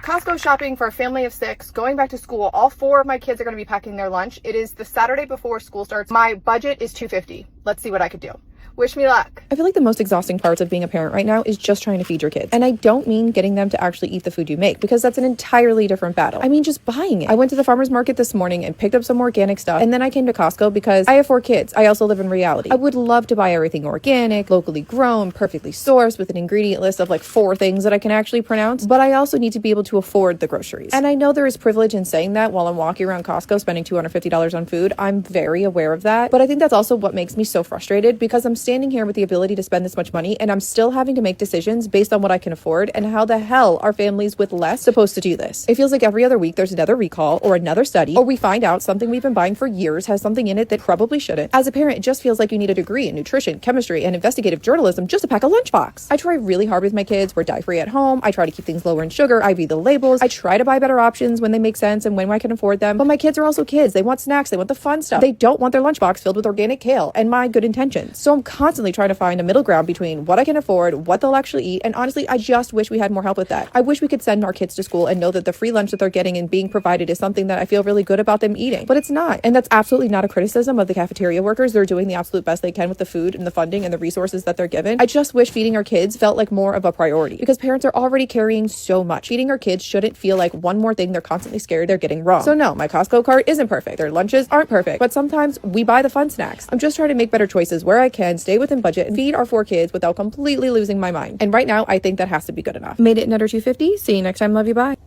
Costco shopping for a family of 6, going back to school. All 4 of my kids are going to be packing their lunch. It is the Saturday before school starts. My budget is $250. Let's see what I could do. Wish me luck. I feel like the most exhausting parts of being a parent right now is just trying to feed your kids. And I don't mean getting them to actually eat the food you make, because that's an entirely different battle. I mean just buying it. I went to the farmer's market this morning and picked up some organic stuff, and then I came to Costco because I have 4 kids. I also live in reality. I would love to buy everything organic, locally grown, perfectly sourced, with an ingredient list of like 4 things that I can actually pronounce, but I also need to be able to afford the groceries. And I know there is privilege in saying that while I'm walking around Costco spending $250 on food. I'm very aware of that, but I think that's also what makes me so frustrated, because I'm standing here with the ability to spend this much money and I'm still having to make decisions based on what I can afford, and how the hell are families with less supposed to do this? It feels like every other week there's another recall or another study, or we find out something we've been buying for years has something in it that probably shouldn't. As a parent, it just feels like you need a degree in nutrition, chemistry, and investigative journalism just to pack a lunchbox. I try really hard with my kids. We're dye-free at home. I try to keep things lower in sugar. I read the labels. I try to buy better options when they make sense and when I can afford them. But my kids are also kids. They want snacks. They want the fun stuff. They don't want their lunchbox filled with organic kale and my good intentions. So I'm constantly trying to find a middle ground between what I can afford, what they'll actually eat, and honestly, I just wish we had more help with that. I wish we could send our kids to school and know that the free lunch that they're getting and being provided is something that I feel really good about them eating, but it's not. And that's absolutely not a criticism of the cafeteria workers. They're doing the absolute best they can with the food and the funding and the resources that they're given. I just wish feeding our kids felt like more of a priority, because parents are already carrying so much. Feeding our kids shouldn't feel like one more thing they're constantly scared they're getting wrong. So no, my Costco cart isn't perfect. Their lunches aren't perfect, but sometimes we buy the fun snacks. I'm just trying to make better choices where I can, stay within budget, and feed our 4 kids without completely losing my mind. And right now, I think that has to be good enough. Made it in under $250. See you next time. Love you. Bye.